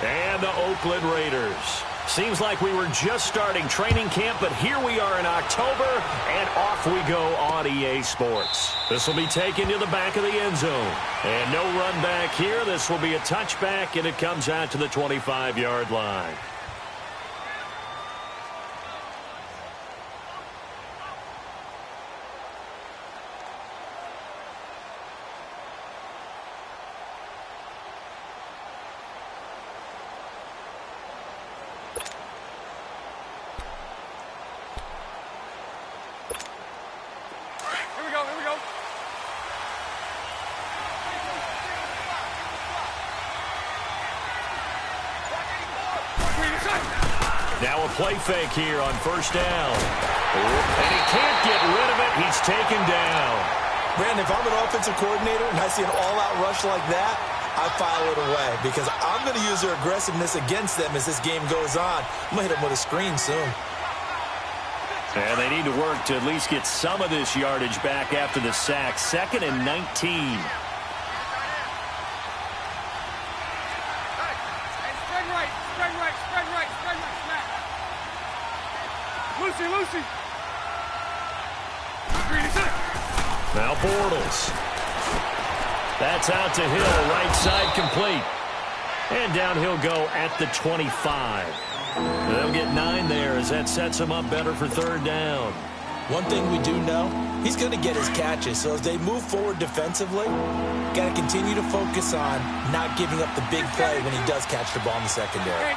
And the Oakland Raiders. Seems like we were just starting training camp, but here we are in October, and off we go on EA Sports. This will be taken to the back of the end zone. And no run back here. This will be a touchback, and it comes out to the 25-yard line. Now a play fake here on first down. And he can't get rid of it. He's taken down. Brandon, if I'm an offensive coordinator and I see an all-out rush like that, I file it away because I'm going to use their aggressiveness against them as this game goes on. I'm going to hit them with a screen soon. And they need to work to at least get some of this yardage back after the sack. 2nd and 19. Lucy. Now Bortles. That's out to Hill, right side complete. And down he'll go at the 25. They'll get 9 there as that sets him up better for 3rd down. One thing we do know, he's going to get his catches. So as they move forward defensively, got to continue to focus on not giving up the big play when he does catch the ball in the secondary.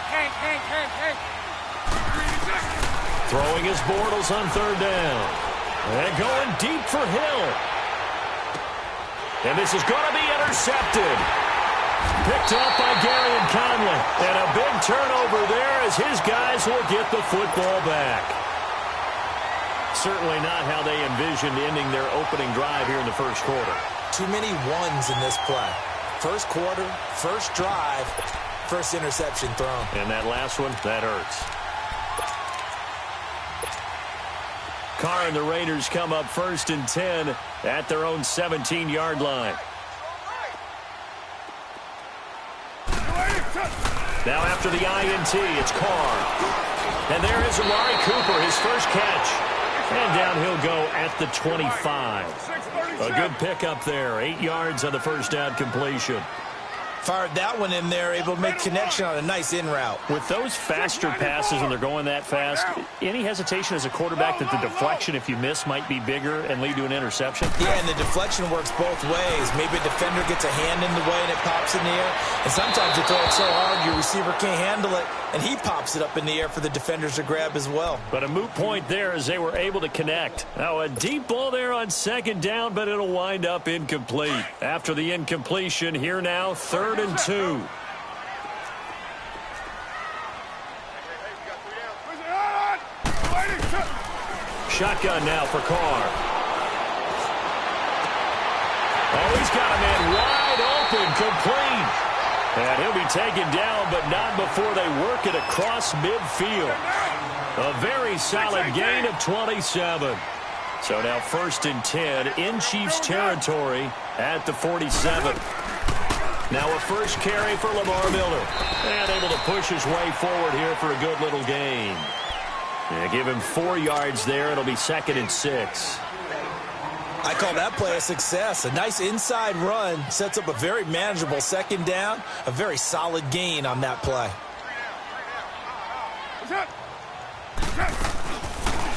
Throwing his Bortles on 3rd down. And going deep for Hill. And this is going to be intercepted. Picked up by Gary and Conley. And a big turnover there as his guys will get the football back. Certainly not how they envisioned ending their opening drive here in the first quarter. Too many ones in this play. First quarter, first drive, first interception thrown. And that last one, that hurts. Carr and the Raiders come up 1st and 10 at their own 17-yard line. Now after the INT, it's Carr. And there is Amari Cooper, his first catch. And down he'll go at the 25. A good pickup there. 8 yards on the first down completion. Fired that one in there, able to make connection on a nice in route. With those faster passes and they're going that fast, any hesitation as a quarterback that the deflection, if you miss, might be bigger and lead to an interception? Yeah, and the deflection works both ways. Maybe a defender gets a hand in the way and it pops in the air. And sometimes you throw it so hard your receiver can't handle it, and he pops it up in the air for the defenders to grab as well. But a moot point there as they were able to connect. Now a deep ball there on 2nd down, but it'll wind up incomplete. After the incompletion, here now, 3rd and 2. Shotgun now for Carr. Oh, he's got a man wide open, complete. And he'll be taken down, but not before they work it across midfield. A very solid gain of 27. So now 1st and 10 in Chiefs territory at the 47. Now a first carry for Lamar Miller. And able to push his way forward here for a good little gain. And give him 4 yards there. It'll be 2nd and 6. I call that play a success. A nice inside run sets up a very manageable 2nd down. A very solid gain on that play.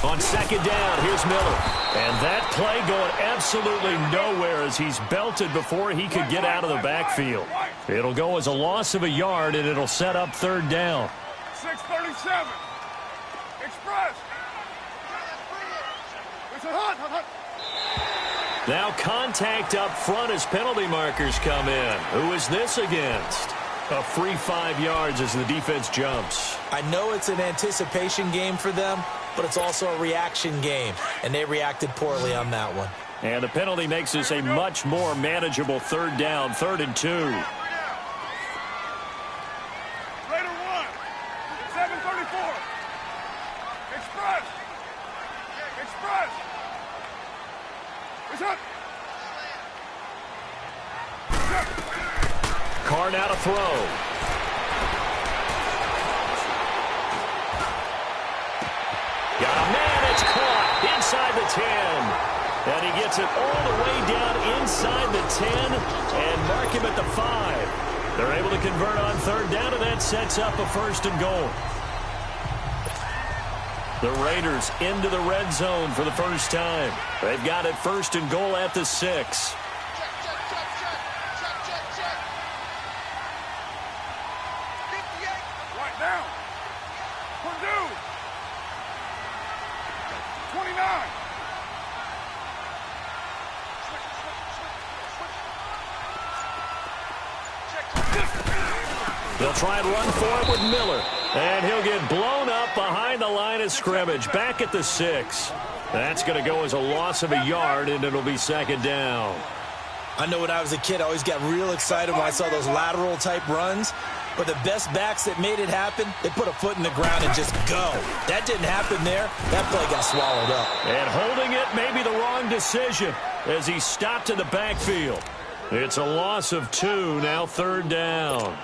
On 2nd down, here's Miller. And that play going absolutely nowhere as he's belted before he could get out of the backfield. It'll go as a loss of a yard, and it'll set up 3rd down. 637. Express. Now contact up front as penalty markers come in. Who is this against? A free 5 yards as the defense jumps. I know it's an anticipation game for them, but it's also a reaction game, and they reacted poorly on that one. And the penalty makes this a much more manageable 3rd down, 3rd and 2. Raider 1, 734. Express. What's up? Carr now to throw. got a man. It's caught inside the 10. And he gets it all the way down inside the 10 and mark him at the 5. They're able to convert on third down, and that sets up a first and goal. The Raiders into the red zone for the first time. They've got it first and goal at the 6. Right now. Purdue. 29. They'll try and run for it with Miller. And he'll get blown up behind the line of scrimmage. Back at the 6. That's going to go as a loss of a yard, and it'll be second down. I know when I was a kid, I always got real excited when I saw those lateral-type runs. But the best backs that made it happen, they put a foot in the ground and just go. That didn't happen there. That play got swallowed up. And holding it may be the wrong decision as he stopped in the backfield. It's a loss of 2, now third down.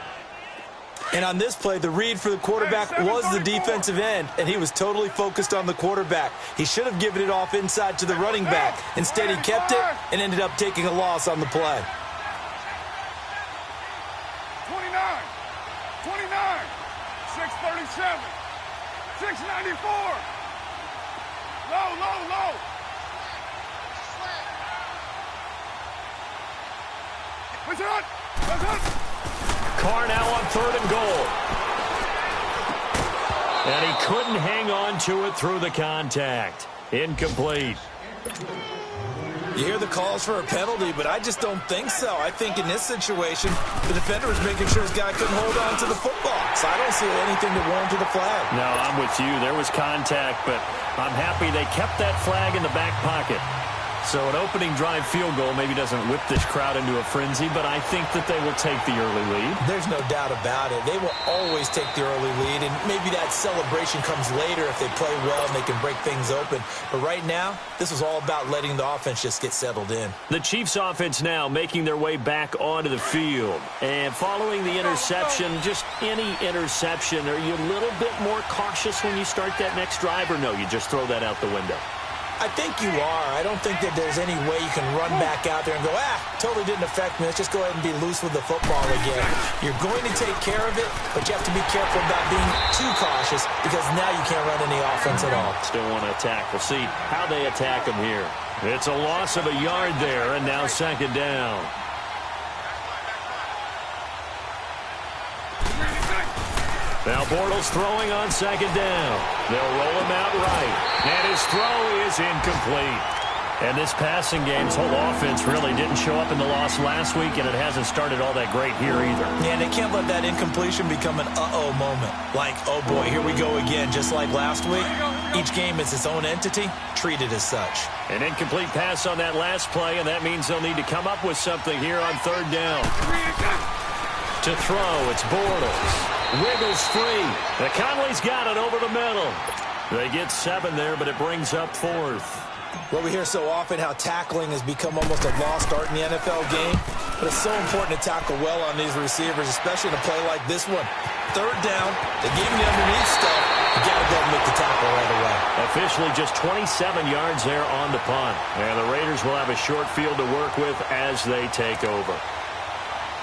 And on this play, the read for the quarterback was the defensive end, and he was totally focused on the quarterback. He should have given it off inside to the running back. Instead, he kept it and ended up taking a loss on the play. 29. 637. 694. Low. What's it? Carr now on third and goal. And he couldn't hang on to it through the contact. Incomplete. You hear the calls for a penalty, but I just don't think so. I think in this situation, the defender was making sure his guy couldn't hold on to the football. So I don't see anything to warrant the flag. No, I'm with you. There was contact, but I'm happy they kept that flag in the back pocket. So an opening drive field goal maybe doesn't whip this crowd into a frenzy, but I think that they will take the early lead. There's no doubt about it. They will always take the early lead, and maybe that celebration comes later if they play well and they can break things open. But right now, this is all about letting the offense just get settled in. The Chiefs offense now making their way back onto the field. And following the interception, just any interception, are you a little bit more cautious when you start that next drive, or no, you just throw that out the window? I think you are. I don't think that there's any way you can run back out there and go, totally didn't affect me. Let's just go ahead and be loose with the football again. You're going to take care of it, but you have to be careful about being too cautious because now you can't run any offense at all. Still want to attack. We'll see how they attack him here. It's a loss of a yard there, and now second down. Now Bortles throwing on second down. They'll roll him out right. And his throw is incomplete. And this passing game's whole offense really didn't show up in the loss last week, and it hasn't started all that great here either. Yeah, they can't let that incompletion become an uh-oh moment. Like, oh boy, here we go again, just like last week. Each game is its own entity, treated as such. An incomplete pass on that last play, and that means they'll need to come up with something here on third down. To throw, it's Bortles. Wiggles free. The Conley's got it over the middle. They get 7 there, but it brings up fourth. Well, we hear so often how tackling has become almost a lost art in the NFL game, but it's so important to tackle well on these receivers, especially in a play like this one. Third down, they gave him the underneath stuff. You got to go and make the tackle right away. Officially just 27 yards there on the punt. And the Raiders will have a short field to work with as they take over.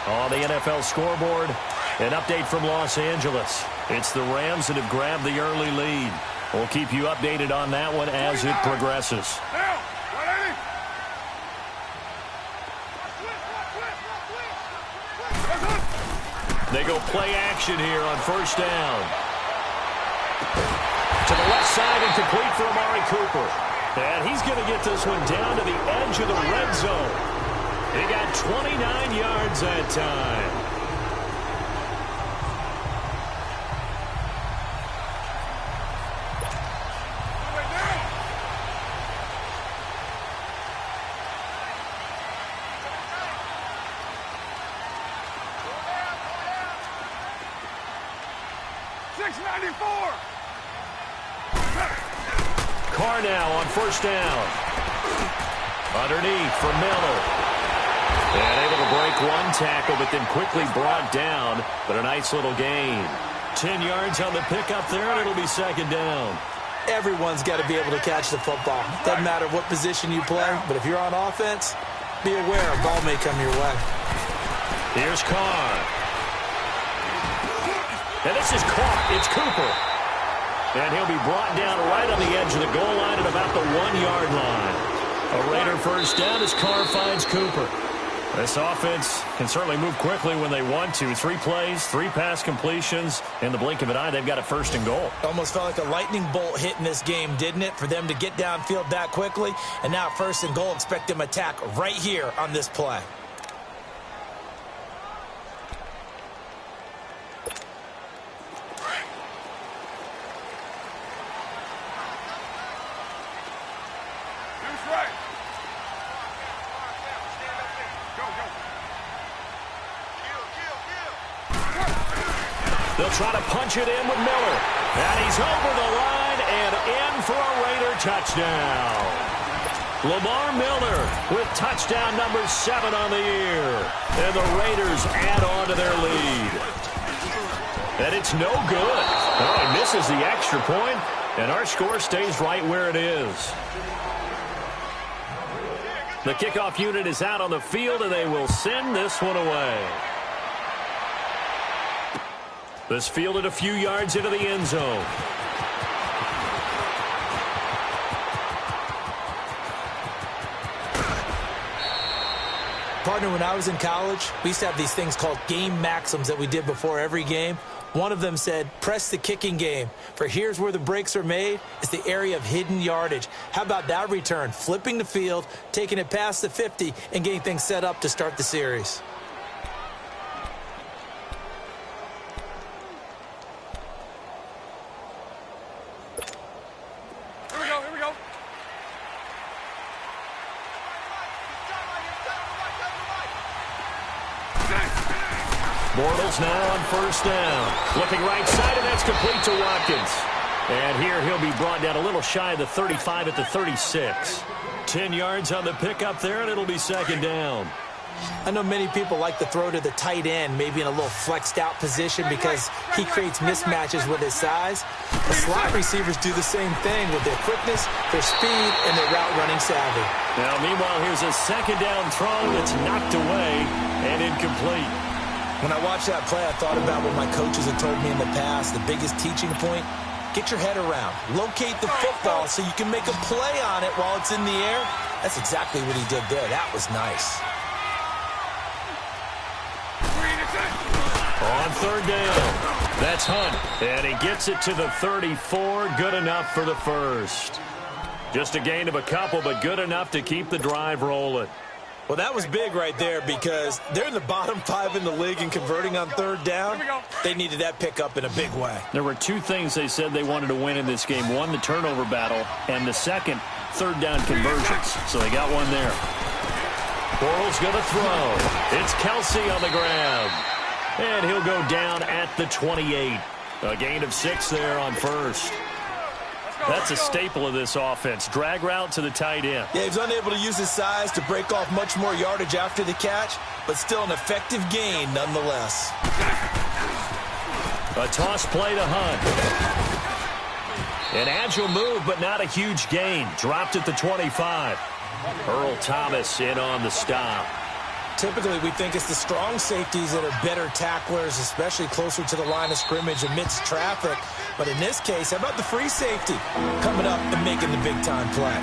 On the NFL scoreboard, an update from Los Angeles. It's the Rams that have grabbed the early lead. We'll keep you updated on that one as it progresses. They go play action here on first down. To the left side and complete for Amari Cooper. And he's going to get this one down to the edge of the red zone. He got 29 yards that time. Carr now on first down. Underneath for Miller. And able to break one tackle, but then quickly brought down. But a nice little gain. 10 yards on the pickup there, and it'll be second down. Everyone's got to be able to catch the football. Doesn't matter what position you play, but if you're on offense, be aware a ball may come your way. Here's Carr. And this is caught. It's Cooper. And he'll be brought down right on the edge of the goal line at about the 1-yard line. A Raider first down as Carr finds Cooper. This offense can certainly move quickly when they want to. 3 plays, 3 pass completions. In the blink of an eye, they've got a first and goal. Almost felt like a lightning bolt hit in this game, didn't it? For them to get downfield that quickly. And now first and goal, expect them to attack right here on this play. They'll try to punch it in with Miller. And he's over the line and in for a Raider touchdown. Lamar Miller with touchdown number 7 on the year. And the Raiders add on to their lead. And it's no good. Oh, he misses the extra point, and our score stays right where it is. The kickoff unit is out on the field, and they will send this one away. This fielded a few yards into the end zone. Partner, when I was in college, we used to have these things called game maxims that we did before every game. One of them said, press the kicking game, for here's where the breaks are made. It's the area of hidden yardage. How about that return? Flipping the field, taking it past the 50, and getting things set up to start the series. Bortles now on first down. Looking right side, and that's complete to Watkins. And here he'll be brought down a little shy of the 35 at the 36. 10 yards on the pickup there, and it'll be second down. I know many people like to throw to the tight end, maybe in a little flexed out position because he creates mismatches with his size. The slot receivers do the same thing with their quickness, their speed, and their route running savvy. Now, meanwhile, here's a second down throw that's knocked away and incomplete. When I watched that play, I thought about what my coaches had told me in the past. The biggest teaching point, get your head around. Locate the football so you can make a play on it while it's in the air. That's exactly what he did there. That was nice. On third down, that's Hunt. And he gets it to the 34. Good enough for the first. Just a gain of a couple, but good enough to keep the drive rolling. Well, that was big right there because they're in the bottom 5 in the league in converting on third down. They needed that pickup in a big way. There were 2 things they said they wanted to win in this game. One, the turnover battle, and the second, third down conversions. So they got one there. Bortles going to throw. It's Kelsey on the grab. And he'll go down at the 28. A gain of 6 there on first. That's a staple of this offense. Drag route to the tight end. Yeah, he's unable to use his size to break off much more yardage after the catch, but still an effective gain nonetheless. A toss play to Hunt. An agile move, but not a huge gain. Dropped at the 25. Earl Thomas in on the stop. Typically, we think it's the strong safeties that are better tacklers, especially closer to the line of scrimmage amidst traffic. But in this case, how about the free safety coming up and making the big-time play?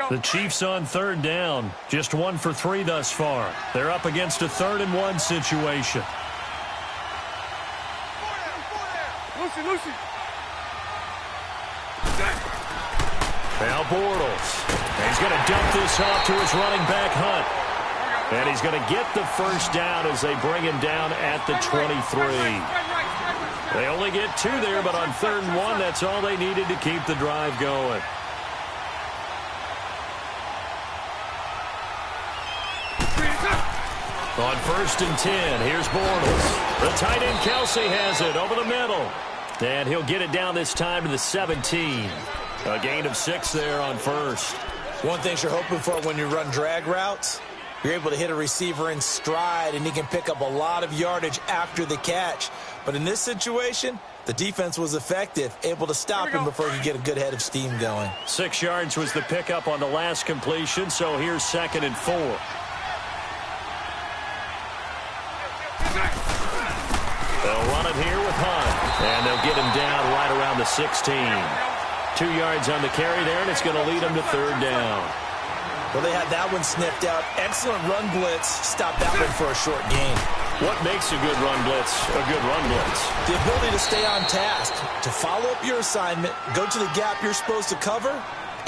The Chiefs on third down. Just 1 for 3 thus far. They're up against a 3rd and 1 situation. Lucy. Now Bortles. And he's going to dump this off to his running back, Hunt. And he's going to get the first down as they bring him down at the 23. They only get 2 there, but on 3rd and 1, that's all they needed to keep the drive going. On 1st and 10, here's Bortles. The tight end Kelsey has it over the middle. And he'll get it down this time to the 17. A gain of 6 there on 1st. One thing you're hoping for when you run drag routes, you're able to hit a receiver in stride, and he can pick up a lot of yardage after the catch. But in this situation, the defense was effective, able to stop him before he could get a good head of steam going. 6 yards was the pickup on the last completion, so here's 2nd and 4. They'll run it here with Hunt, and they'll get him down right around the 16. 2 yards on the carry there, and it's going to lead him to 3rd down. Well, they had that one sniffed out. Excellent run blitz. Stop that one for a short gain. What makes a good run blitz a good run blitz? The ability to stay on task, to follow up your assignment, go to the gap you're supposed to cover,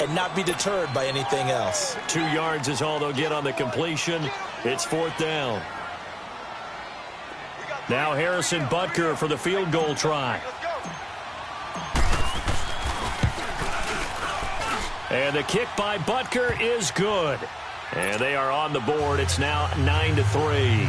and not be deterred by anything else. 2 yards is all they'll get on the completion. It's 4th down. Now Harrison Butker for the field goal try. And the kick by Butker is good. And they are on the board. It's now 9-3.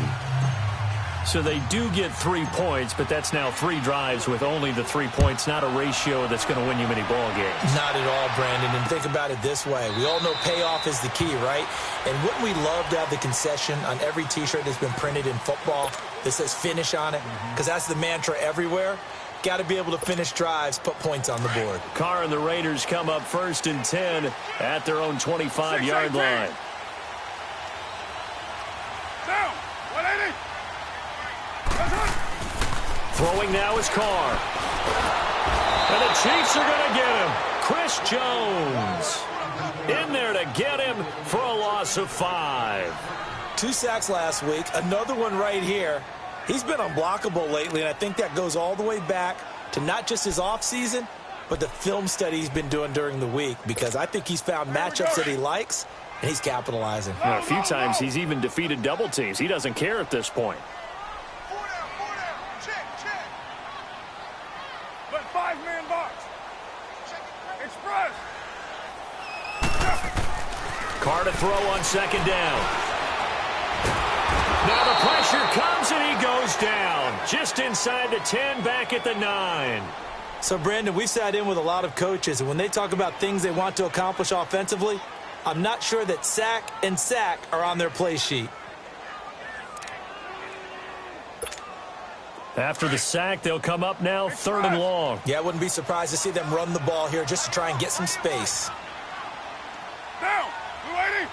So they do get 3 points, but that's now 3 drives with only the 3 points, not a ratio that's going to win you many ball games. Not at all, Brandon. And think about it this way. We all know payoff is the key, right? And wouldn't we love to have the concession on every T-shirt that's been printed in football that says finish on it? Because that's the mantra everywhere. Got to be able to finish drives, put points on the board. Carr and the Raiders come up 1st and 10 at their own 25-yard line. Down. 180. Throwing now is Carr. And the Chiefs are going to get him. Chris Jones in there to get him for a loss of 5. 2 sacks last week. Another one right here. He's been unblockable lately, and I think that goes all the way back to not just his offseason, but the film study he's been doing during the week, because I think he's found matchups that he likes, and he's capitalizing. A few times he's even defeated double teams. He doesn't care at this point. 4 down. Check. But 5-man box. Express. Carr to throw on 2nd down. Now the pressure comes and he goes down. Just inside the 10, back at the 9. So, Brandon, we've sat in with a lot of coaches, and when they talk about things they want to accomplish offensively, I'm not sure that sack and sack are on their play sheet. After the sack, they'll come up now 3rd and long. Yeah, I wouldn't be surprised to see them run the ball here just to try and get some space. Down. 280.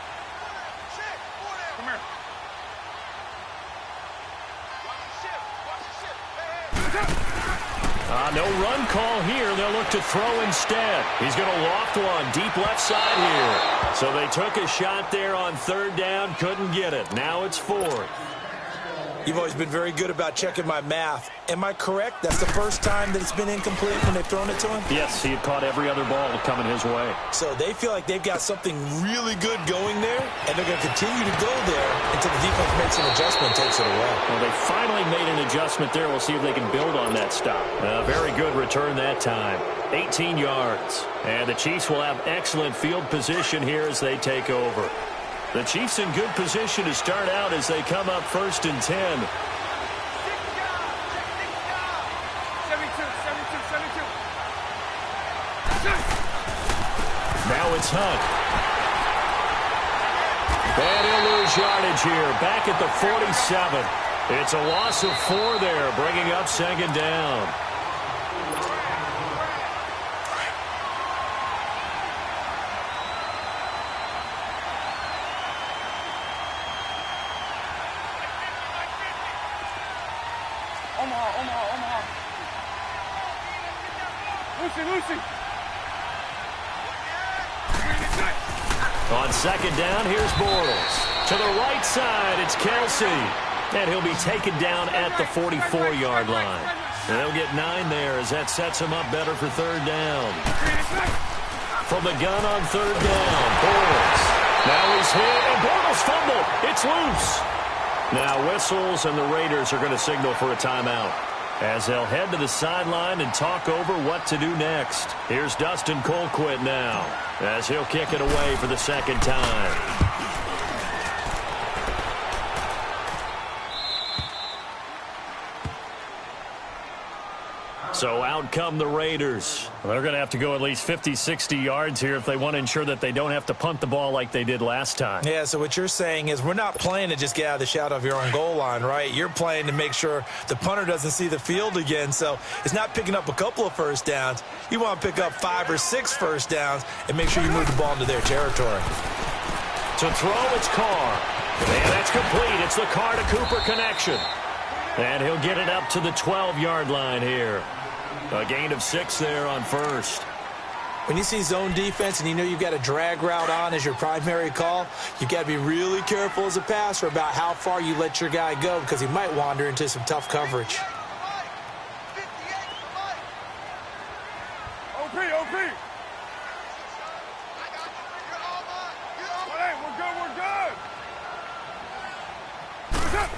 Come here. No run call here. They'll look to throw instead. He's going to loft one deep left side here. So they took a shot there on 3rd down, couldn't get it. Now it's 4th. You've always been very good about checking my math. Am I correct? That's the first time that it's been incomplete when they've thrown it to him? Yes, he had caught every other ball coming his way. So they feel like they've got something really good going there, and they're going to continue to go there until the defense makes an adjustment and takes it away. Well, they finally made an adjustment there. We'll see if they can build on that stop. Very good return that time. 18 yards. And the Chiefs will have excellent field position here as they take over. The Chiefs in good position to start out as they come up 1st and 10. 72. Now it's Hunt. And he'll lose yardage here. Back at the 47. It's a loss of 4 there, bringing up 2nd down. Omaha. Lucy. On 2nd down, here's Bortles. To the right side, it's Kelsey. And he'll be taken down at the 44-yard line. They'll get 9 there as that sets him up better for 3rd down. From the gun on 3rd down, Bortles. Now he's hit, and Bortles fumbled. It's loose. Now whistles, and the Raiders are going to signal for a timeout as they'll head to the sideline and talk over what to do next. Here's Dustin Colquitt now as he'll kick it away for the 2nd time. So out come the Raiders. They're going to have to go at least 50, 60 yards here if they want to ensure that they don't have to punt the ball like they did last time. Yeah, so what you're saying is we're not playing to just get out of the shadow of your own goal line, right? You're playing to make sure the punter doesn't see the field again. So it's not picking up a couple of first downs. You want to pick up 5 or 6 first downs and make sure you move the ball into their territory. To throw, it's Carr. And that's complete. It's the Carr to Cooper connection. And he'll get it up to the 12-yard line here. A gain of 6 there on first. When you see zone defense and you know you've got a drag route on as your primary call, you've got to be really careful as a passer about how far you let your guy go because he might wander into some tough coverage. OP, OP. We're good.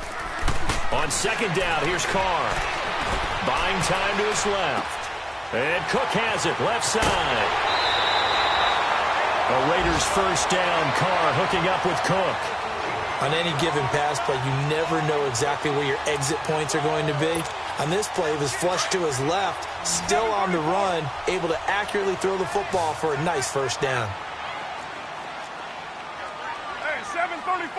On second down, here's Carr. Buying time to his left. And Cook has it, left side. The Raiders first down, Carr hooking up with Cook. On any given pass play, you never know exactly where your exit points are going to be. On this play, he was flushed to his left, still on the run, able to accurately throw the football for a nice first down. Hey, 734.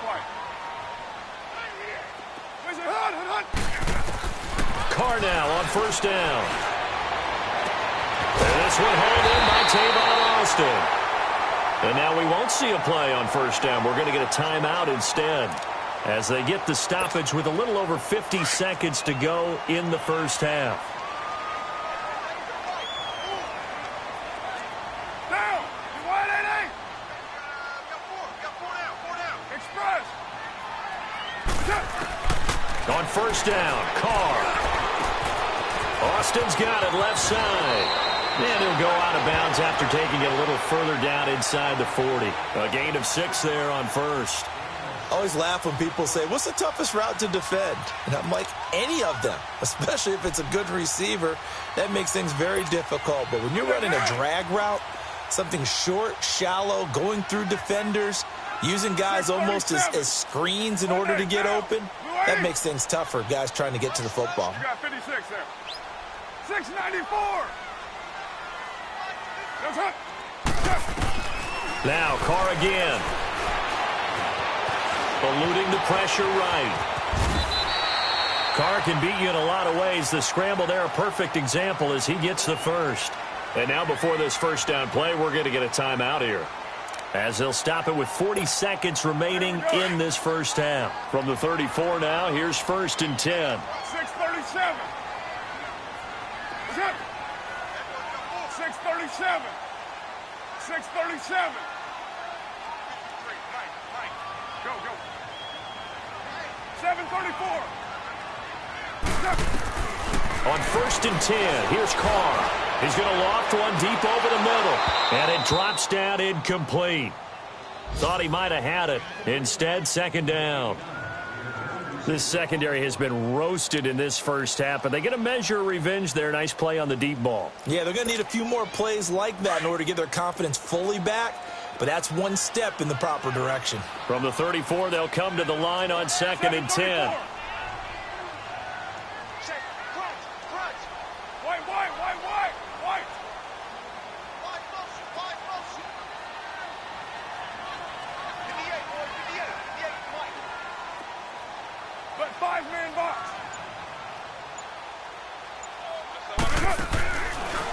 White. Where's it? Hunt. Carr now on first down. And this one hauled in by Tavon Austin. And now we won't see a play on first down. We're going to get a timeout instead as they get the stoppage with a little over 50 seconds to go in the first half. Down. You wide 8-8. Got four down. Express. On first down, Carr. Austin's got it left side. And he'll go out of bounds after taking it a little further down inside the 40. A gain of 6 there on first. I always laugh when people say, what's the toughest route to defend? And I'm like, any of them, especially if it's a good receiver. That makes things very difficult. But when you're running a drag route, something short, shallow, going through defenders, using guys almost as screens in order to get open, that makes things tough for guys trying to get to the football. You got 56 there. 694. Now Carr again. Eluding the pressure right. Carr can beat you in a lot of ways. The scramble there, a perfect example as he gets the first. And now before this first down play, we're going to get a timeout here, as they'll stop it with 40 seconds remaining in this first half. From the 34 now, here's first and 10. 637. 637. 637. Go. 734. On first and 10, here's Carr. He's going to loft one deep over the middle. And it drops down incomplete. Thought he might have had it. Instead, second down. This secondary has been roasted in this first half, but they get a measure of revenge there. Nice play on the deep ball. Yeah, they're going to need a few more plays like that in order to get their confidence fully back, but that's one step in the proper direction. From the 34, they'll come to the line on second and 10. White. But 5-man box.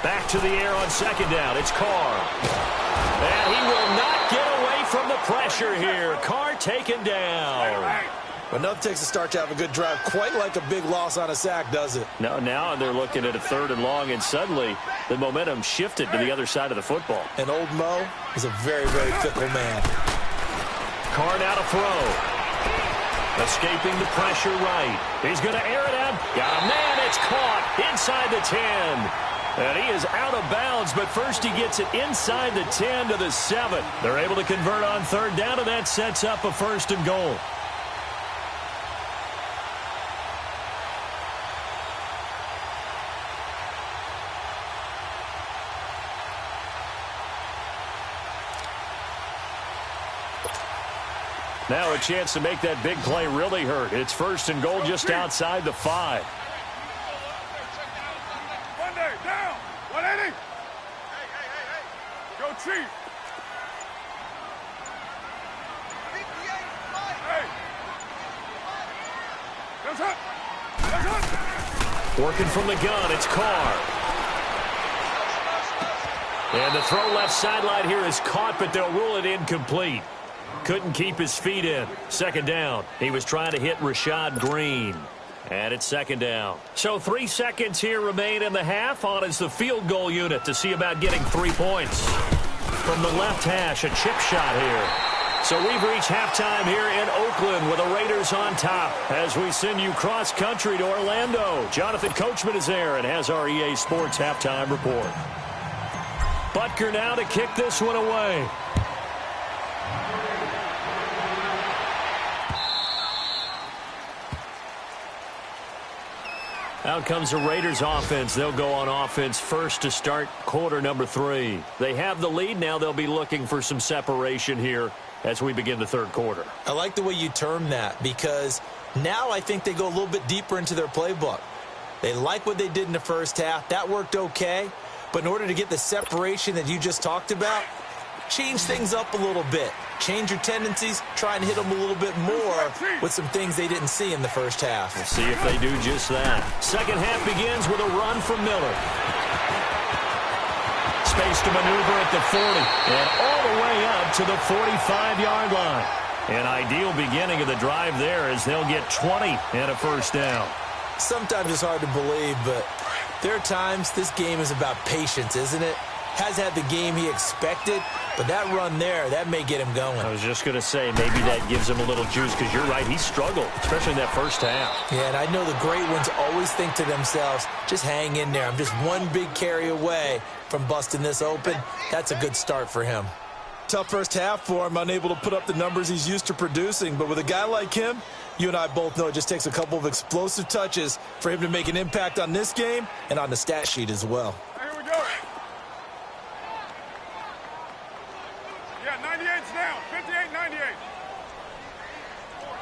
Back to the air on second down. It's Carr. And he will not get away from the pressure here. Carr taken down. But nothing takes a start to have a good drive quite like a big loss on a sack, does it? No, now they're looking at a third and long, and suddenly the momentum shifted to the other side of the football. And old Mo is a very, very fickle man. Carr now to throw. Escaping the pressure right. He's going to air it out. Got a man. It's caught inside the 10. And he is out of bounds, but first he gets it inside the 10 to the 7. They're able to convert on third down, and that sets up a first and goal. Now a chance to make that big play really hurt. It's 1st and goal just outside the 5. Monday, down. 180. Hey. Go, Chief. Hey. That's it. Working from the gun, it's Carr. And the throw left sideline here is caught, but they'll rule it incomplete. Couldn't keep his feet in. 2nd down. He was trying to hit Rashad Green. And it's 2nd down. So 3 seconds here remain in the half. On is the field goal unit to see about getting 3 points. From the left hash, a chip shot here. So we've reached halftime here in Oakland with the Raiders on top as we send you cross-country to Orlando. Jonathan Coachman is there and has our EA Sports halftime report. Butker now to kick this one away. Out comes the Raiders offense. They'll go on offense first to start quarter number 3. They have the lead. Now they'll be looking for some separation here as we begin the 3rd quarter. I like the way you term that because now I think they go a little bit deeper into their playbook. They like what they did in the first half. That worked okay. But in order to get the separation that you just talked about, change things up a little bit. Change your tendencies, try and hit them a little bit more with some things they didn't see in the first half. We'll see if they do just that. 2nd half begins with a run from Miller. Space to maneuver at the 40 and all the way up to the 45-yard line. An ideal beginning of the drive there as they'll get 20 and a 1st down. Sometimes it's hard to believe, but there are times this game is about patience, isn't it? Has had the game he expected, but that run there, that may get him going. I was just going to say, maybe that gives him a little juice because you're right, he struggled, especially in that first half. Yeah, and I know the great ones always think to themselves, just hang in there. I'm just one big carry away from busting this open. That's a good start for him. Tough first half for him, unable to put up the numbers he's used to producing. But with a guy like him, you and I both know it just takes a couple of explosive touches for him to make an impact on this game and on the stat sheet as well. Here we go. Yeah, 98's down. 58, 98.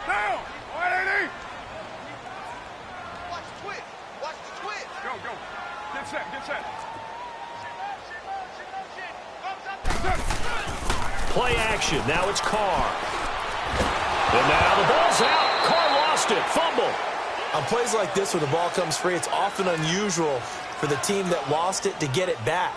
Down. 180. Watch the twist. Watch the twist. Go. Get set. Play action. Now it's Carr. And now the ball's out. Carr lost it. Fumble. On plays like this where the ball comes free, it's often unusual for the team that lost it to get it back.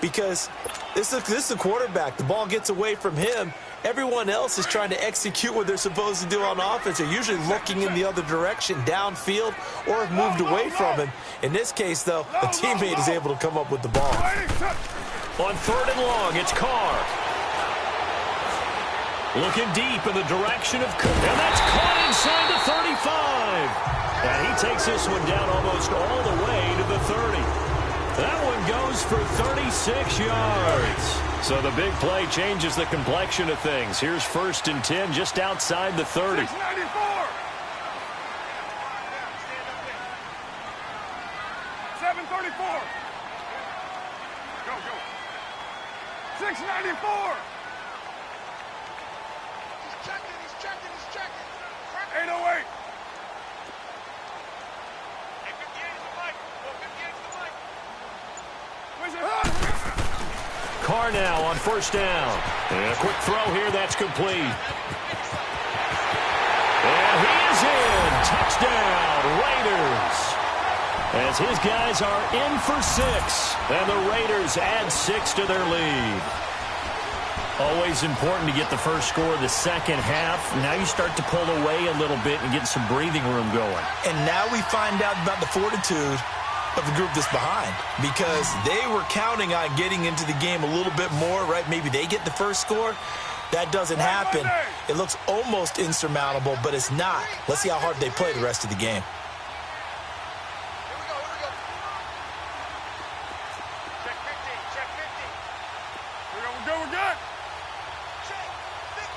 Because this is the quarterback. The ball gets away from him. Everyone else is trying to execute what they're supposed to do on offense. They're usually looking in the other direction, downfield, or have moved away from him. In this case, though, the teammate is able to come up with the ball. On 3rd and long, it's Carr. Looking deep in the direction of Cook. And that's caught inside the 35. And he takes this one down almost all the way to the 30. That one goes for 36 yards. So the big play changes the complexion of things. Here's 1st and 10 just outside the 30. 694. 734. Go. 694. He's checking. 808. Hey, 58 is the mic. 58 is the mic. Where's it? Carr now on 1st down. And a quick throw here, that's complete. And he is in. Touchdown, Raiders. As his guys are in for 6. And the Raiders add 6 to their lead. Always important to get the first score of the second half. Now you start to pull away a little bit and get some breathing room going. And now we find out about the fortitude of the group that's behind, because they were counting on getting into the game a little bit more, right? Maybe they get the first score. That doesn't happen. It looks almost insurmountable, but it's not. Let's see how hard they play the rest of the game. Here we go. Check 50. We're good. Check 53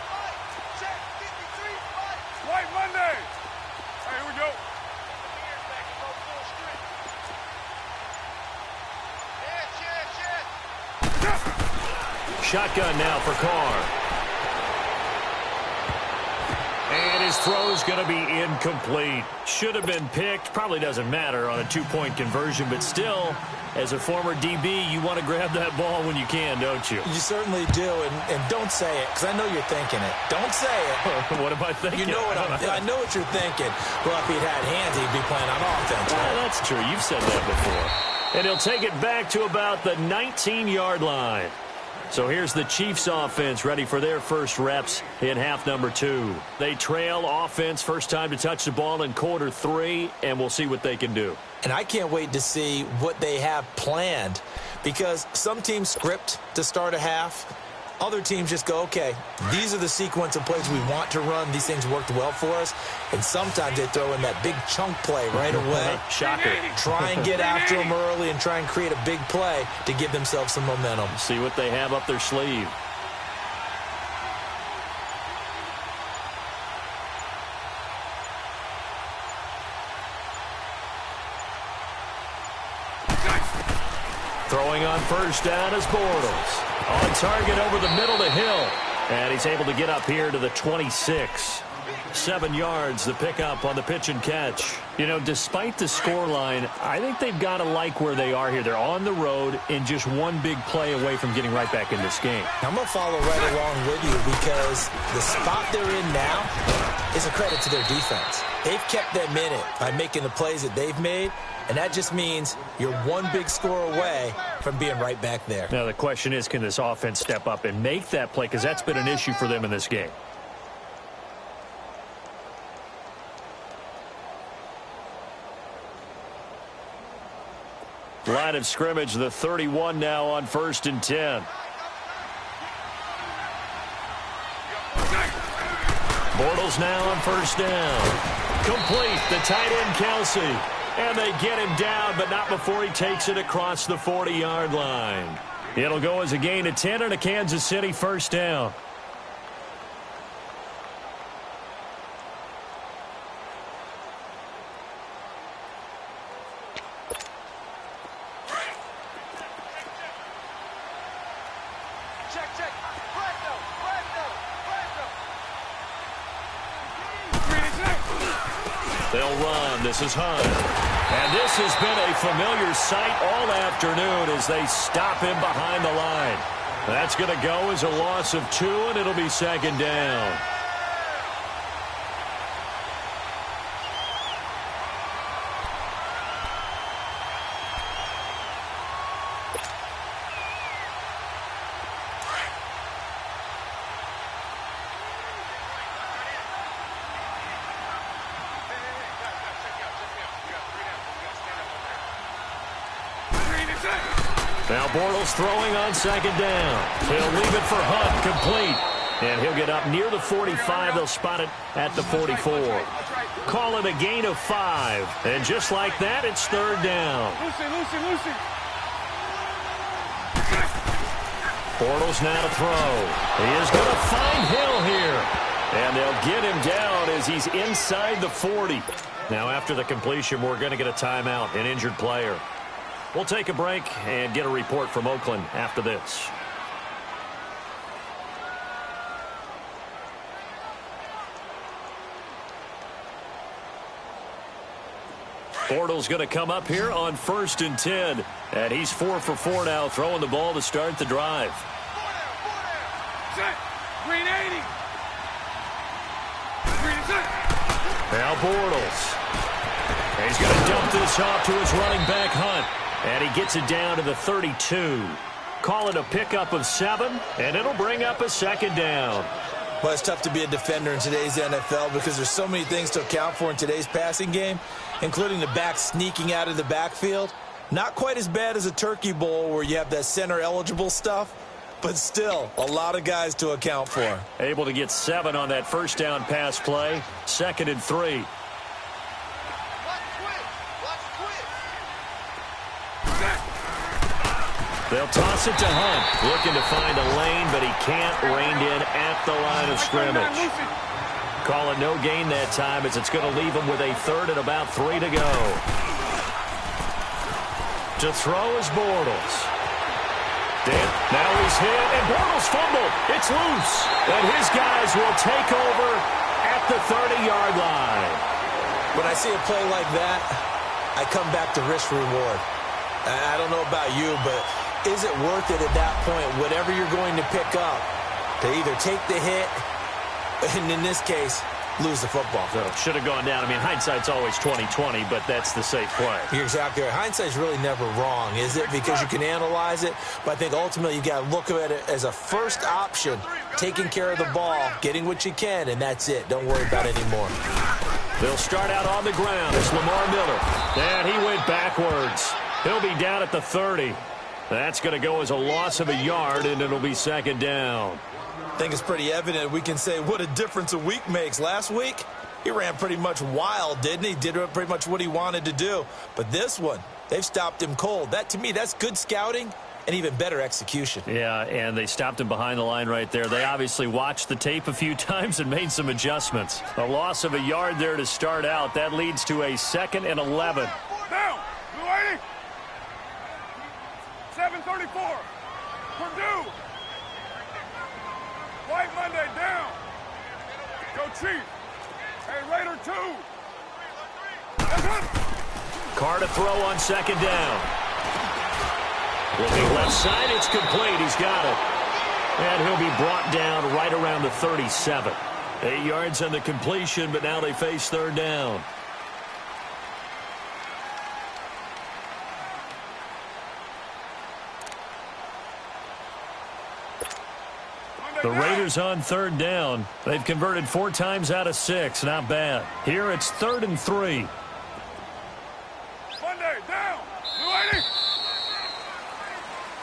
fight. Check 53 fight. White Monday. Hey, here we go. Ears back and go full strength. Yes. Shotgun now for Carr. And his throw is going to be incomplete. Should have been picked. Probably doesn't matter on a two-point conversion, but still, as a former DB, you want to grab that ball when you can, don't you? You certainly do, and don't say it, because I know you're thinking it. Don't say it. What am I thinking? You know what I know what you're thinking. Well, if he'd had hands, he'd be playing on offense. Right? That's true. You've said that before. And he'll take it back to about the 19-yard line. So here's the Chiefs offense ready for their first reps in half number 2. They trail offense, first time to touch the ball in quarter 3, and we'll see what they can do. And I can't wait to see what they have planned, because some teams script to start a half. Other teams just go, okay, these are the sequence of plays we want to run. These things worked well for us. And sometimes they throw in that big chunk play right away. Shocker. Try and get after them early and try and create a big play to give themselves some momentum. See what they have up their sleeve. Throwing on first down is Bortles. On target over the middle to Hill. And he's able to get up here to the 26. 7 yards, the pickup on the pitch and catch. You know, despite the scoreline, I think they've got to like where they are here. They're on the road and just one big play away from getting right back in this game. I'm going to follow right along with you, because the spot they're in now is a credit to their defense. They've kept them in it by making the plays that they've made, and that just means you're one big score away from being right back there. Now, the question is, can this offense step up and make that play? Because that's been an issue for them in this game. Line of scrimmage, the 31 now on 1st and 10. Bortles now on first down. Complete, the tight end Kelsey. And they get him down, but not before he takes it across the 40-yard line. It'll go as a gain of 10 and a Kansas City first down. They'll run. This is Hunt. And this has been a familiar sight all afternoon as they stop him behind the line. That's going to go as a loss of 2, and it'll be second down. Now Bortles throwing on second down. He'll leave it for Hunt, complete. And he'll get up near the 45. They'll spot it at the 44. Call it a gain of 5. And just like that, it's third down. Lucy. Bortles now to throw. He is going to find Hill here. And they'll get him down as he's inside the 40. Now after the completion, we're going to get a timeout, an injured player. We'll take a break and get a report from Oakland after this. Bortles going to come up here on 1st and 10. And he's 4 for 4 now, throwing the ball to start the drive. Set. Green 80. Green set. Now Bortles. He's going to dump this off to his running back, Hunt. And he gets it down to the 32. Call it a pickup of 7, and it'll bring up a second down. Well, it's tough to be a defender in today's NFL because there's so many things to account for in today's passing game, including the back sneaking out of the backfield. Not quite as bad as a turkey bowl where you have that center-eligible stuff, but still a lot of guys to account for. Able to get 7 on that first down pass play. 2nd and 3. They'll toss it to Hunt, looking to find a lane, but he can't, reined in at the line of scrimmage. Call it no gain that time as it's going to leave him with a 3rd and about 3 to go. To throw is Bortles. Now he's hit, and Bortles fumbled. It's loose, and his guys will take over at the 30-yard line. When I see a play like that, I come back to risk reward. I don't know about you, but is it worth it at that point, whatever you're going to pick up, to either take the hit, and in this case, lose the football? So should have gone down. I mean, hindsight's always 20/20, but that's the safe play. You're exactly right. Hindsight's really never wrong, is it? Because you can analyze it, but I think ultimately you got to look at it as a first option, taking care of the ball, getting what you can, and that's it. Don't worry about it anymore. They'll start out on the ground. It's Lamar Miller. And he went backwards. He'll be down at the 30. That's going to go as a loss of a yard, and it'll be second down. I think it's pretty evident we can say what a difference a week makes. Last week, he ran pretty much wild, didn't he? Did pretty much what he wanted to do. But this one, they've stopped him cold. That, to me, that's good scouting and even better execution. Yeah, and they stopped him behind the line right there. They obviously watched the tape a few times and made some adjustments. A loss of a yard there to start out. That leads to a 2nd and 11. Down. Blue 80. 734. Purdue. White Monday down. Go Chief. Hey, Raider 2. That's it. Carr to throw on second down. Looking left side, it's complete. He's got it. And he'll be brought down right around the 37. 8 yards on the completion, but now they face third down. The Raiders on third down. They've converted 4 times out of 6. Not bad. Here it's 3rd and 3. Monday down. Blue 80.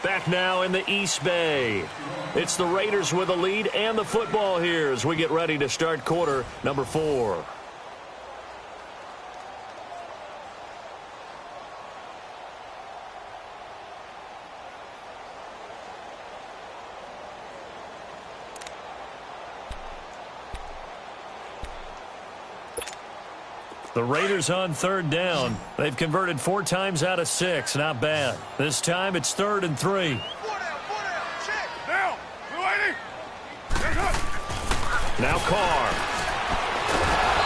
Back now in the East Bay. It's the Raiders with the lead and the football here as we get ready to start quarter number 4. The Raiders on third down. They've converted 4 times out of 6. Not bad. This time it's 3rd and 3. 4 down. Check. Down. Blue 80. There's up. Now Carr.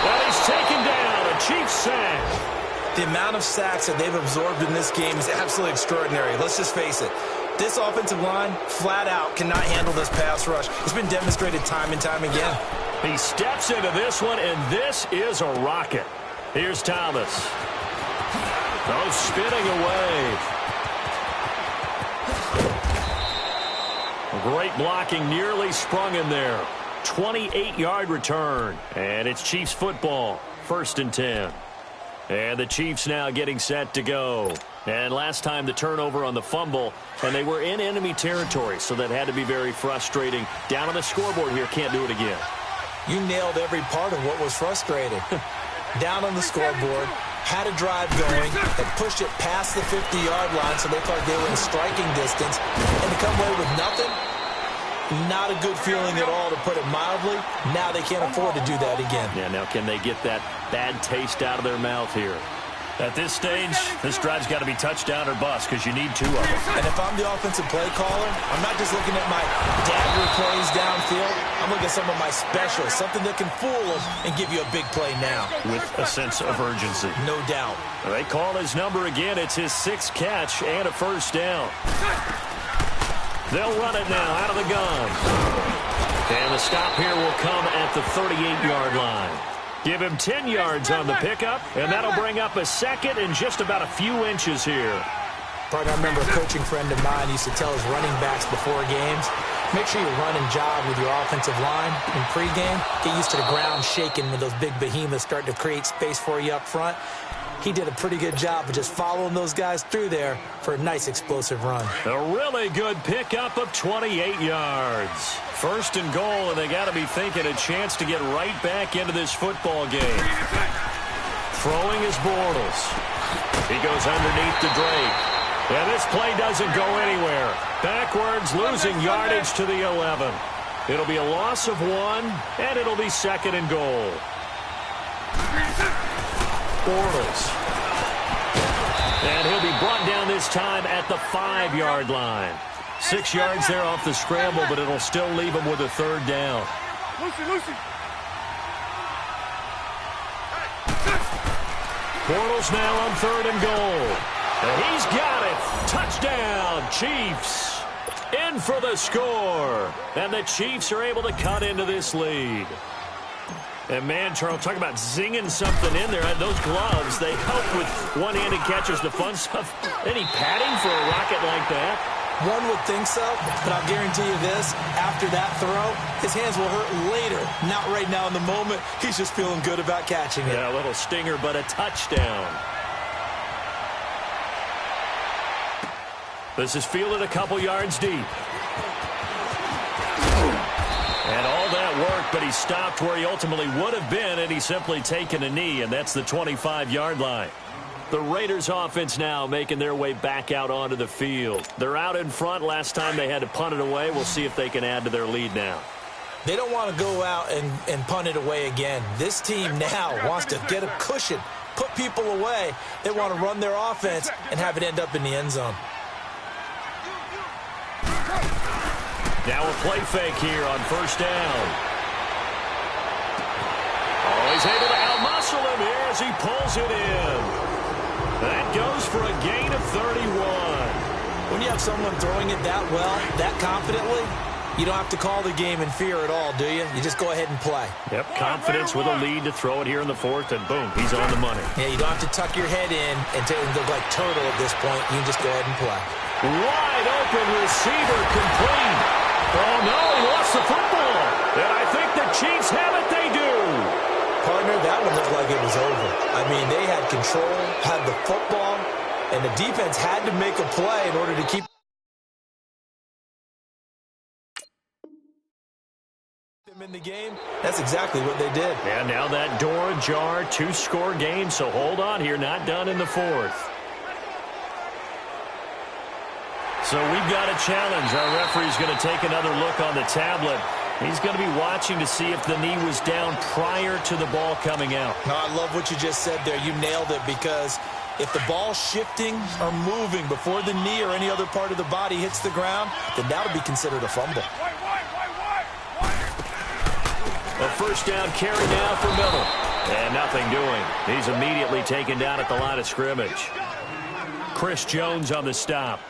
Well, he's taken down. A Chiefs sack. The amount of sacks that they've absorbed in this game is absolutely extraordinary. Let's just face it. This offensive line, flat out, cannot handle this pass rush. It's been demonstrated time and time again. He steps into this one, and this is a rocket. Here's Thomas. Oh, spinning away. Great blocking, nearly sprung in there. 28-yard return. And it's Chiefs football. 1st and 10. And the Chiefs now getting set to go. And last time the turnover on the fumble, and they were in enemy territory, so that had to be very frustrating. Down on the scoreboard here, can't do it again. You nailed every part of what was frustrating. Down on the scoreboard, had a drive going, had pushed it past the 50-yard line so they thought they were in striking distance, and to come away with nothing, not a good feeling at all, to put it mildly. Now they can't afford to do that again. Yeah, now can they get that bad taste out of their mouth here? At this stage, this drive's got to be touchdown or bust because you need 2 of them. And if I'm the offensive play caller, I'm not just looking at my dagger plays downfield. I'm looking at some of my specials, something that can fool them and give you a big play now. With a sense of urgency. No doubt. They call his number again. It's his 6th catch and a 1st down. They'll run it now out of the gun. And the stop here will come at the 38-yard line. Give him 10 yards on the pickup, and that'll bring up a 2nd and just about a few inches here. Partner, I remember a coaching friend of mine used to tell his running backs before games, make sure you run and jog with your offensive line in pregame. Get used to the ground shaking when those big behemoths start to create space for you up front. He did a pretty good job of just following those guys through there for a nice explosive run. A really good pickup of 28 yards. 1st and goal, and they got to be thinking a chance to get right back into this football game. Throwing is Bortles. He goes underneath to Drake. And this play doesn't go anywhere. Backwards, losing yardage to the 11. It'll be a loss of 1, and it'll be 2nd and goal. Bortles. And he'll be brought down this time at the 5-yard line. 6 yards there off the scramble, but it'll still leave him with a 3rd down. Lucy. Bortles now on 3rd and goal. And he's got it. Touchdown, Chiefs. In for the score. And the Chiefs are able to cut into this lead. And, man, Charles, talk about zinging something in there. Those gloves, they help with one-handed catches, the fun stuff. Any padding for a rocket like that? One would think so, but I'll guarantee you this. After that throw, his hands will hurt later. Not right now in the moment. He's just feeling good about catching it. Yeah, a little stinger, but a touchdown. This is fielded a couple yards deep. And all that work, but he stopped where he ultimately would have been, and he's simply taken a knee, and that's the 25-yard line. The Raiders offense now making their way back out onto the field. They're out in front. Last time they had to punt it away. We'll see if they can add to their lead now. They don't want to go out and punt it away again. This team now wants to get a cushion, put people away. They want to run their offense and have it end up in the end zone. Now a play fake here on 1st down. Oh, he's able to outmuscle him here as he pulls it in. That goes for a gain of 31. When you have someone throwing it that well, that confidently, you don't have to call the game in fear at all, do you? You just go ahead and play. Yep, confidence with a lead to throw it here in the 4th, and boom, he's on the money. Yeah, you don't have to tuck your head in and look like turtle at this point. You can just go ahead and play. Wide open receiver complete. Oh, no, he lost the football. And I think the Chiefs have it. They do. Partner, that one looked like it was over. I mean, they had control, had the football, and the defense had to make a play in order to keep them in the game. That's exactly what they did. And now that door ajar, 2-score game, so hold on here, not done in the 4th. So we've got a challenge. Our referee's going to take another look on the tablet. He's going to be watching to see if the knee was down prior to the ball coming out. No, I love what you just said there. You nailed it, because if the ball's shifting or moving before the knee or any other part of the body hits the ground, then that'll be considered a fumble. A 1st down carry now for Miller. And nothing doing. He's immediately taken down at the line of scrimmage. Chris Jones on the stop.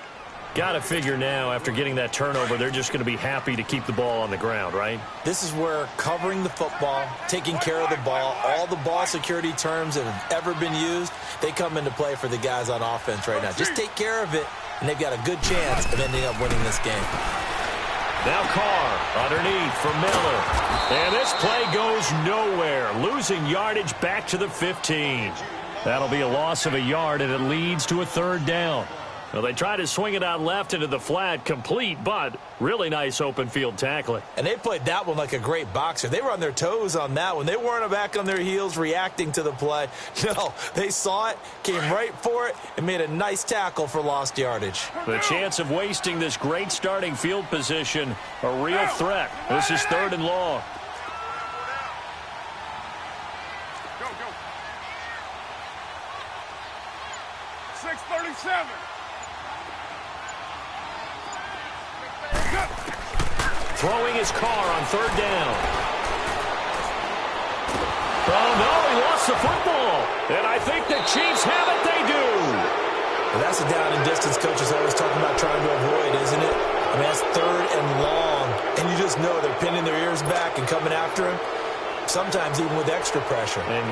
Got to figure now, after getting that turnover, they're just going to be happy to keep the ball on the ground, right? This is where covering the football, taking care of the ball, all the ball security terms that have ever been used, they come into play for the guys on offense right now. Just take care of it, and they've got a good chance of ending up winning this game. Now Carr underneath for Miller. And this play goes nowhere. Losing yardage back to the 15. That'll be a loss of a yard, and it leads to a 3rd down. Well, they try to swing it out left into the flat, complete, but really nice open field tackling. And they played that one like a great boxer. They were on their toes on that one. They weren't back on their heels reacting to the play. No, they saw it, came right for it, and made a nice tackle for lost yardage. The chance of wasting this great starting field position, a real threat. This is 3rd and long. Go, go. 6:37. Throwing his Carr on 3rd down. Oh, no, he lost the football. And I think the Chiefs have it. They do. Well, that's a down and distance coaches always talking about trying to avoid, isn't it? I mean, that's 3rd and long. And you just know they're pinning their ears back and coming after him, sometimes even with extra pressure. And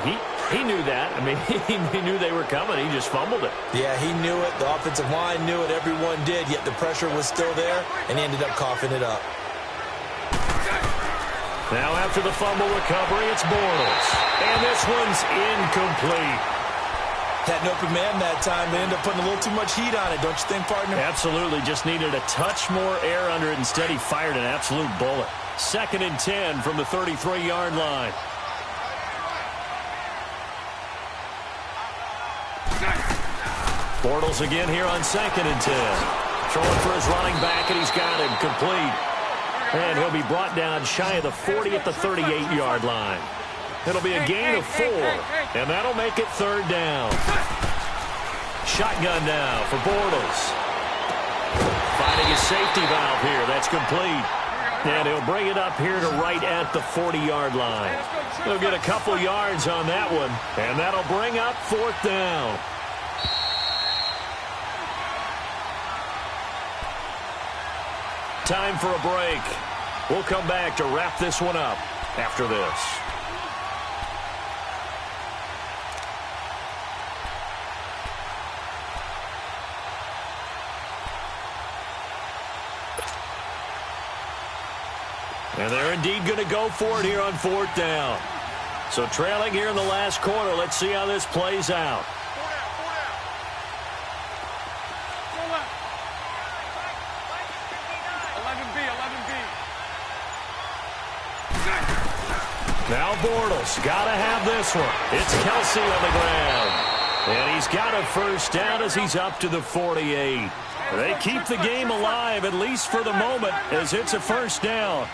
he knew that. I mean, he knew they were coming. He just fumbled it. Yeah, he knew it. The offensive line knew it. Everyone did, yet the pressure was still there, and he ended up coughing it up. Now after the fumble recovery, it's Bortles. And this one's incomplete. Had an open man that time. They ended up putting a little too much heat on it, don't you think, partner? Absolutely. Just needed a touch more air under it. Instead, he fired an absolute bullet. 2nd and 10 from the 33-yard line. Bortles again here on 2nd and 10. Throwing for his running back, and he's got him complete. And he'll be brought down shy of the 40 at the 38-yard line. It'll be a gain of 4, and that'll make it 3rd down. Shotgun now for Bortles. Finding his safety valve here. That's complete. And he'll bring it up here to right at the 40-yard line. He'll get a couple yards on that one, and that'll bring up 4th down. Time for a break. We'll come back to wrap this one up after this. And they're indeed going to go for it here on 4th down. So trailing here in the last quarter. Let's see how this plays out. 11B. Now Bortles got to have this one. It's Kelsey on the ground. And he's got a first down as he's up to the 48. They keep the game alive, at least for the moment, as it's a first down.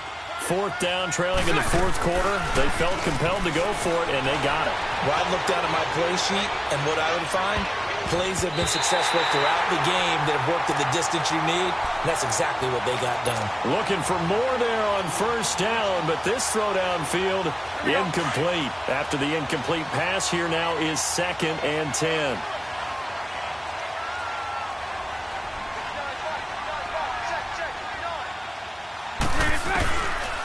4th down, trailing in the 4th quarter. They felt compelled to go for it, and they got it. Well, I looked down at my play sheet, and what I would find, plays have been successful throughout the game that have worked at the distance you need, and that's exactly what they got done. Looking for more there on first down, but this throw downfield, incomplete. After the incomplete pass, here now is 2nd and 10.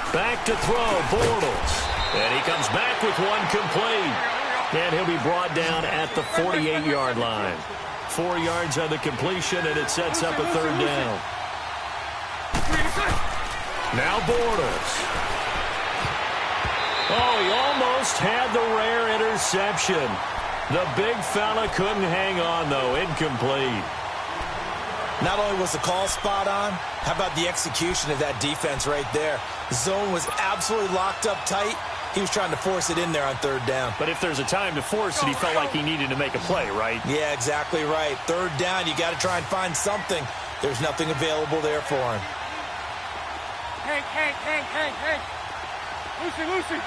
Back to throw, Bortles. And he comes back with one complete. And he'll be brought down at the 48-yard line. 4 yards on the completion, and it sets up a 3rd down. Now Bortles. Oh, he almost had the rare interception. The big fella couldn't hang on, though. Incomplete. Not only was the call spot on, how about the execution of that defense right there? The zone was absolutely locked up tight. He was trying to force it in there on 3rd down. But if there's a time to force it, he felt like he needed to make a play, right? Yeah, exactly right. 3rd down, you got to try and find something. There's nothing available there for him. Hank. Lucy.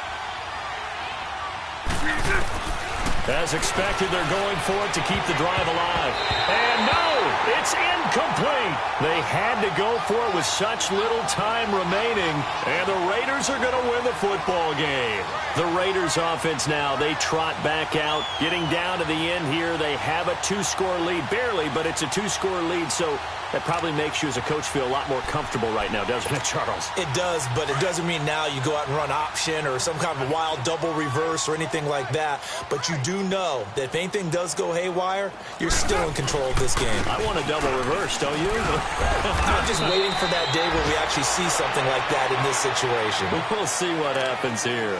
As expected, they're going for it to keep the drive alive. And no, it's incomplete. They had to go for it with such little time remaining. And the Raiders are going to win the football game. The Raiders offense now, they trot back out. Getting down to the end here, they have a 2-score lead. Barely, but it's a 2-score lead, so that probably makes you as a coach feel a lot more comfortable right now, doesn't it, Charles? It does, but it doesn't mean now you go out and run option or some kind of a wild double reverse or anything like that. But you do know that if anything does go haywire, you're still in control of this game. I want a double reverse, don't you? I'm just waiting for that day where we actually see something like that in this situation. We'll see what happens here.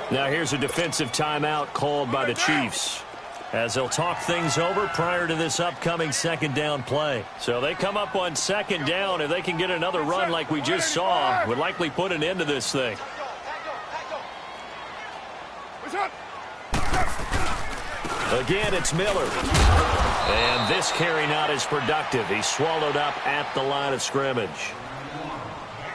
Now here's a defensive timeout called by the Chiefs, as they'll talk things over prior to this upcoming 2nd down play. So they come up on 2nd down. If they can get another run like we just saw, would likely put an end to this thing. Again, it's Miller. And this carry not as productive. He's swallowed up at the line of scrimmage.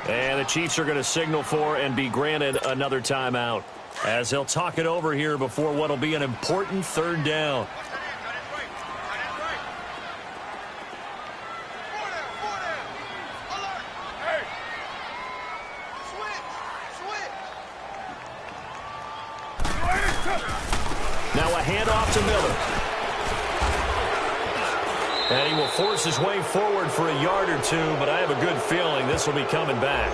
And the Chiefs are going to signal for and be granted another timeout, as they'll talk it over here before what will be an important 3rd down. Now a handoff to Miller. And he will force his way forward for a yard or two, but I have a good feeling this will be coming back.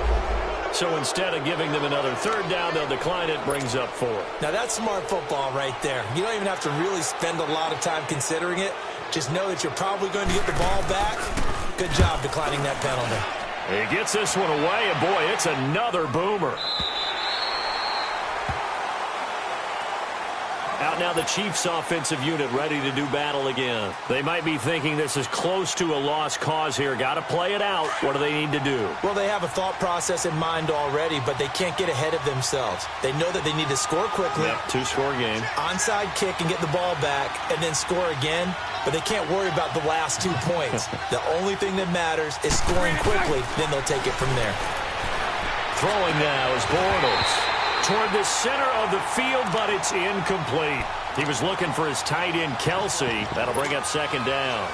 So instead of giving them another 3rd down, they'll decline it. Brings up 4. Now that's smart football right there. You don't even have to really spend a lot of time considering it. Just know that you're probably going to get the ball back. Good job declining that penalty. He gets this one away, and boy, it's another boomer. Out now the Chiefs offensive unit ready to do battle again. They might be thinking this is close to a lost cause here. Got to play it out. What do they need to do? Well, they have a thought process in mind already, but they can't get ahead of themselves. They know that they need to score quickly. Yep, 2-score game. Onside kick and get the ball back and then score again, but they can't worry about the last 2 points. The only thing that matters is scoring quickly, then they'll take it from there. Throwing now is Bortles toward the center of the field, but it's incomplete. He was looking for his tight end, Kelsey. That'll bring up 2nd down.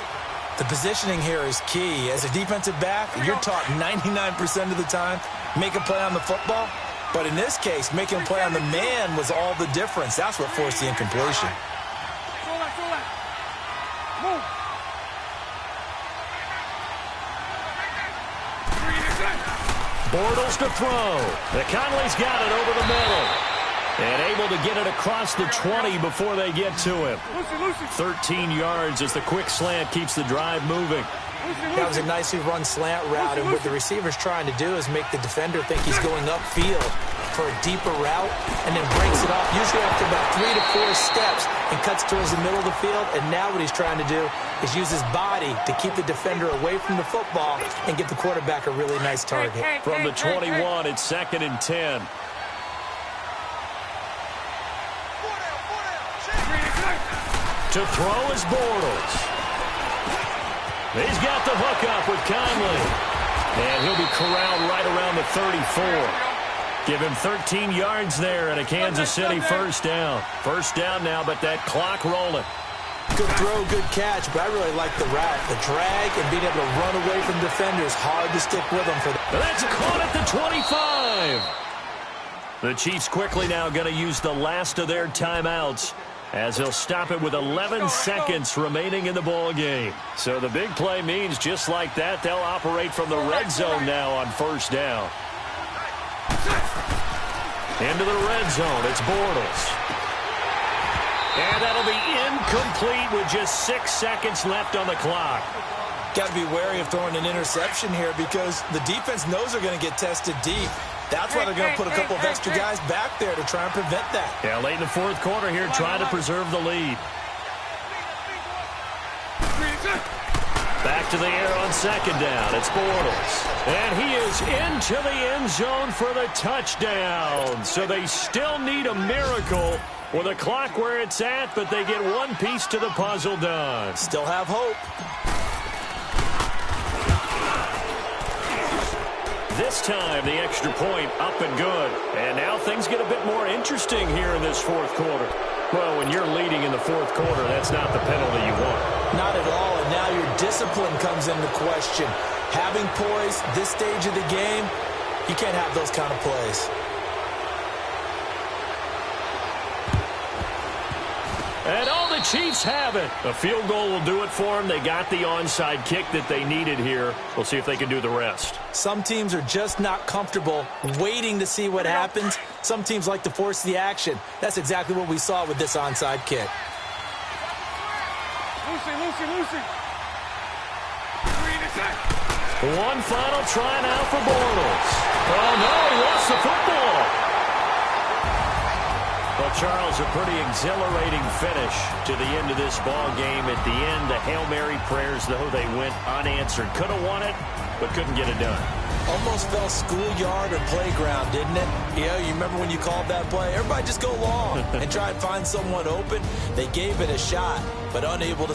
The positioning here is key. As a defensive back, you're taught 99% of the time, make a play on the football. But in this case, making a play on the man was all the difference. That's what forced the incompletion. Move. Bortles to throw. Conley's got it over the middle. And able to get it across the 20 before they get to him. 13 yards as the quick slant keeps the drive moving. That was a nicely run slant route, and what the receiver's trying to do is make the defender think he's going upfield for a deeper route, and then breaks it off, usually after about 3 to 4 steps, and cuts towards the middle of the field. And now what he's trying to do is use his body to keep the defender away from the football and give the quarterback a really nice target. From the 21, it's 2nd and 10. To throw is Bortles. He's got the hook up with Conley. And he'll be corralled right around the 34. Give him 13 yards there and a Kansas City first down. First down now, but that clock rolling. Good throw, good catch, but I really like the route. The drag and being able to run away from defenders, hard to stick with them for that. That's caught at the 25. The Chiefs quickly now going to use the last of their timeouts, as they'll stop it with 11 seconds remaining in the ball game. So the big play means just like that, they'll operate from the red zone now on first down. Into the red zone, it's Bortles. And that'll be incomplete with just 6 seconds left on the clock. Got to be wary of throwing an interception here because the defense knows they're going to get tested deep. That's why they're going to put a couple of extra guys back there to try and prevent that. Yeah, late in the fourth quarter here, trying to preserve the lead. Back to the air on second down. It's Bortles. And he is into the end zone for the touchdown. So they still need a miracle with the clock where it's at, but they get one piece to the puzzle done. Still have hope. This time, the extra point up and good. And now things get a bit more interesting here in this fourth quarter. Well, when you're leading in the fourth quarter, that's not the penalty you want. Not at all, and now your discipline comes into question. Having poise this stage of the game, you can't have those kind of plays. And all the Chiefs have it. A field goal will do it for them. They got the onside kick that they needed here. We'll see if they can do the rest. Some teams are just not comfortable waiting to see what happens. Some teams like to force the action. That's exactly what we saw with this onside kick. Lucy. One final try now for Bortles. Oh, no, he lost the football. Well, Charles, a pretty exhilarating finish to the end of this ball game. At the end, the Hail Mary prayers, though, they went unanswered. Could have won it, but couldn't get it done. Almost felt schoolyard or playground, didn't it? Yeah, you remember when you called that play? Everybody just go long and try and find someone open. They gave it a shot, but unable to...